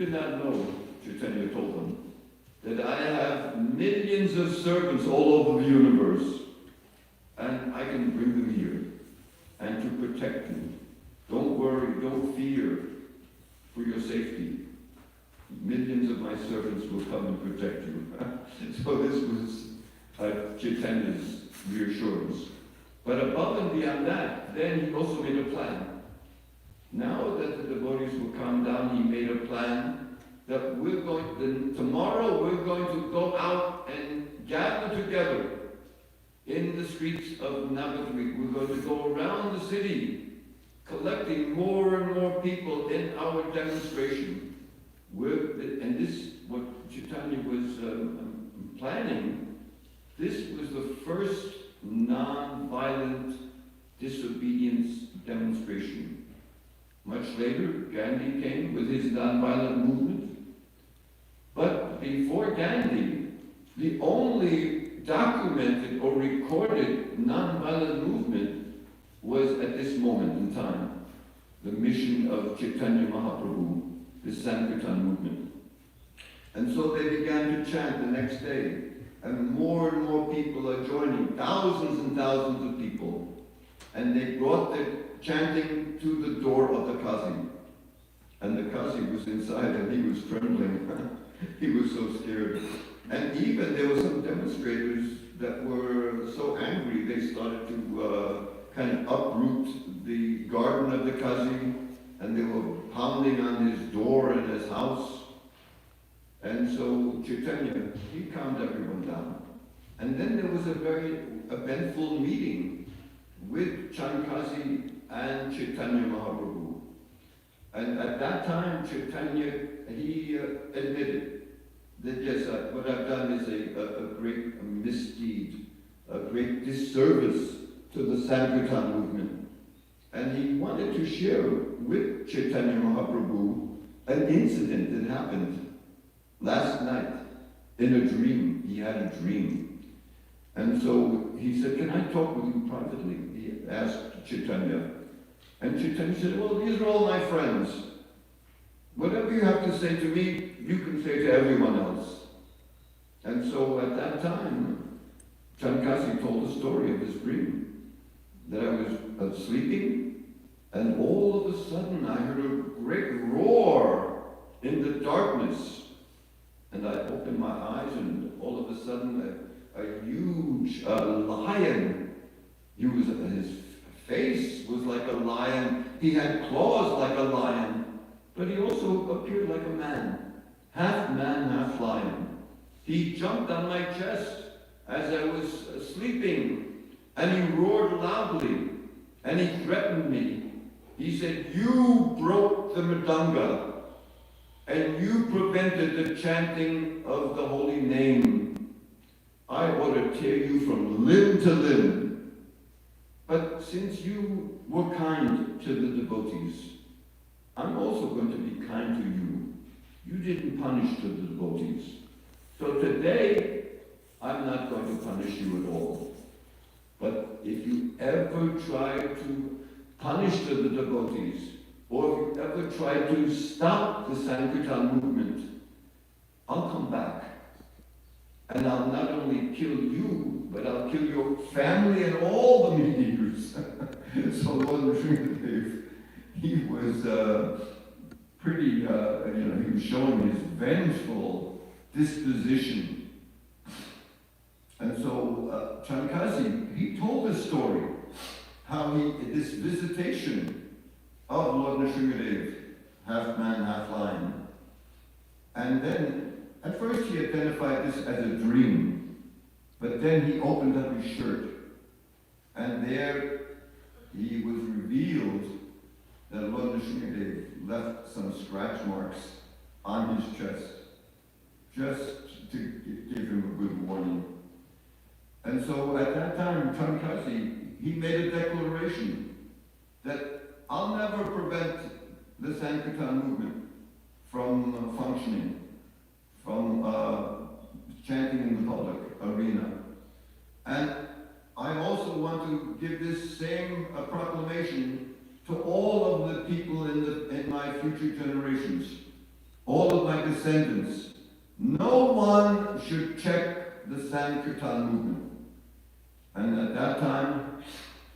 did not know, Chaitanya told them, that I have millions of servants all over the universe, and I can bring them here, and to protect you. Don't worry, don't fear for your safety. Millions of my servants will come and protect you. So this was Chaitanya's reassurance. But above and beyond that, then he also made a plan. Now that the devotees will calm down, he made a plan that tomorrow we're going to go out and gather together in the streets of Navadvip. We're going to go around the city, collecting more and more people in our demonstration. And this, what Chaitanya was planning, this was the first non-violent disobedience demonstration. Much later, Gandhi came with his non-violent movement. But before Gandhi, the only documented or recorded non-violent movement was at this moment in time, the mission of Chaitanya Mahaprabhu, the Sankirtan movement. And so they began to chant the next day, and more people are joining, thousands and thousands of people. And they brought the chanting to the door of the Qazi. And the Qazi was inside and he was trembling. He was so scared. And even there were some demonstrators that were so angry they started to kind of uproot the garden of the Qazi, and they were pounding on his door in his house. And so Chaitanya, he calmed everyone down. And then there was a very eventful meeting with Chankasi and Chaitanya Mahaprabhu. And at that time, Chaitanya, he admitted that yes, what I've done is a great misdeed, a great disservice to the Sankirtan movement. And he wanted to share with Chaitanya Mahaprabhu an incident that happened last night in a dream. He had a dream. And so he said, "Can I talk with you privately?" He asked Chaitanya. And Chaitanya said, "Well, these are all my friends. Whatever you have to say to me, you can say to everyone else." And so at that time, Chankasi told the story of his dream, that I was sleeping, and all of a sudden I heard a great roar in the darkness. And I opened my eyes, and all of a sudden a huge lion. His face was like a lion. He had claws like a lion, but he also appeared like a man, half lion. He jumped on my chest as I was sleeping, and he roared loudly, and he threatened me. He said, "You broke the mridanga, and you prevented the chanting of the holy name. I ought to tear you from limb to limb. But since you were kind to the devotees, I'm also going to be kind to you. You didn't punish the devotees. So today, I'm not going to punish you at all. But if you ever try to punish the devotees, or if you ever try to stop the Sankirtan movement, I'll come back. And I'll not only kill you, but I'll kill your family and all the meteors." So Lord Nrsimhadev, he was pretty, he was showing his vengeful disposition. And so Chankasi, he told this story, how this visitation of Lord Nrsimhadev, half man, half lion. And then, at first he identified this as a dream, but then he opened up his shirt, and there he was revealed that Lord Nrsimhadev left some scratch marks on his chest, just to give him a good warning. And so at that time, Chankasi, he made a declaration that I'll never prevent the Sankirtan movement from functioning, from chanting in the public arena. And I also want to give this same proclamation to all of the people in my future generations, all of descendants, no one should check the Sankirtan movement. And at that time,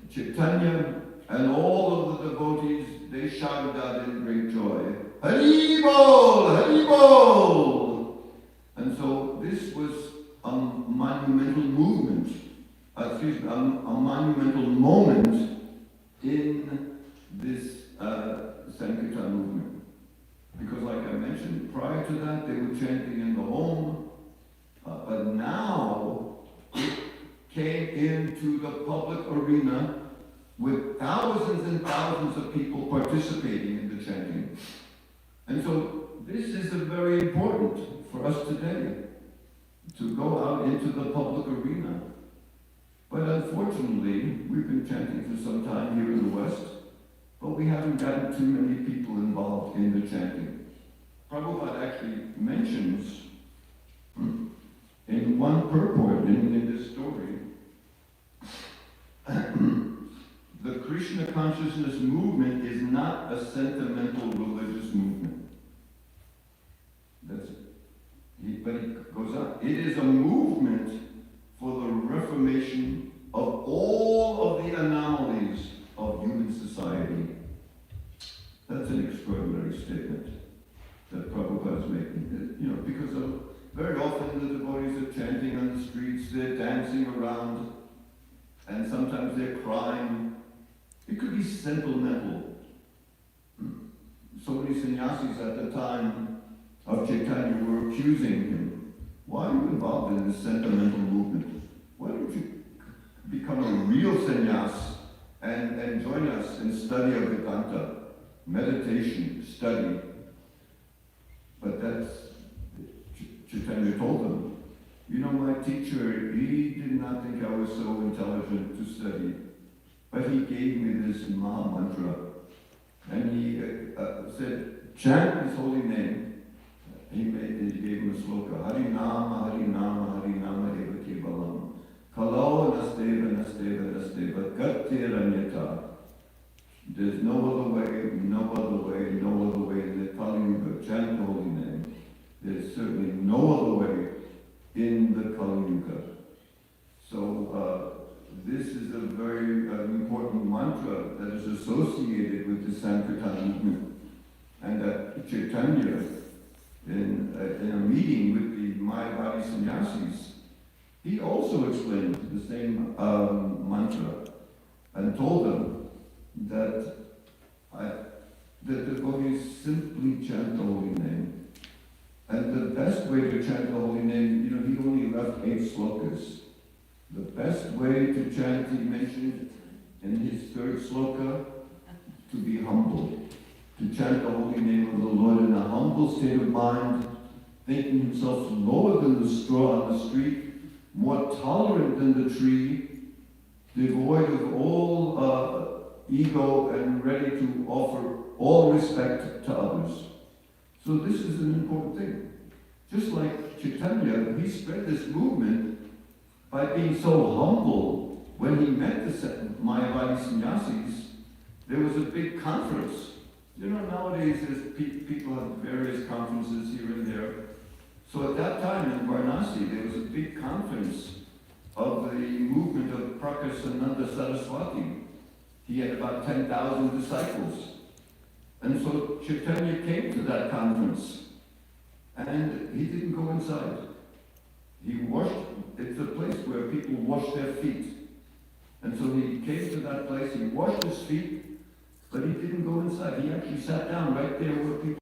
Chaitanya and all of the devotees, they shouted out in great joy, Hari Bol! Hari Bol! And so this was a monumental movement, a monumental moment in this Sankirtan movement. Because like I mentioned, prior to that, they were chanting in the home, but now it came into the public arena with thousands and thousands of people participating in the chanting. And so this is very important for us today, to go out into the public arena. But unfortunately, we've been chanting for some time here in the West, but we haven't gotten too many people involved in the chanting. Prabhupada actually mentions in one purport in this story, the Krishna consciousness movement is not a sentimental religious movement. But he goes on. It is a movement for the reformation of all of the anomalies of human society. That's an extraordinary statement that Prabhupada is making. You know, because very often the devotees are chanting on the streets, they're dancing around, and sometimes they're crying. It could be sentimental. So many sannyasis at the time of Chaitanya were accusing him. Why are you involved in this sentimental movement? Why don't you become a real sannyas and join us in study of Vedanta, meditation, study? But that's, Chaitanya told them, you know, my teacher, he did not think I was so intelligent to study. But he gave me this Maha Mantra, and he said, chant his holy name. He gave him a sloka, Hari Nama, Hari Nama, Hari Nama, Eva Kevalam. Kalau Nasteva, Nasteva, Nasteva, Gattiranyata. There's no other way, no other way, no other way in the Kali Yuga. Chant the holy name. There's certainly no other way in the Kali Yuga. So, this is a very important mantra that is associated with the Sankirtan movement. And that Chaitanya, in a meeting with the Mayavadi sannyasis, he also explained the same mantra and told them that the devotees simply chant the holy name. And the best way to chant the holy name, you know, he only left 8 slokas. The best way to chant, he mentioned in his 3rd sloka, to be humble. To chant the holy name of the Lord in a humble state of mind, thinking himself lower than the straw on the street, more tolerant than the tree, devoid of all ego and ready to offer all respect to others. So this is an important thing. Just like Chaitanya, he spread this movement by being so humble. When he met the Mayavadi sannyasis, there was a big conference. You know, nowadays people have various conferences here and there. So at that time in Varanasi, there was a big conference of the movement of Prakasananda Saraswati. He had about 10,000 disciples. And so Chaitanya came to that conference, and he didn't go inside. He washed, it's a place where people wash their feet. And so he came to that place, he washed his feet, but he didn't go inside. He actually sat down right there where people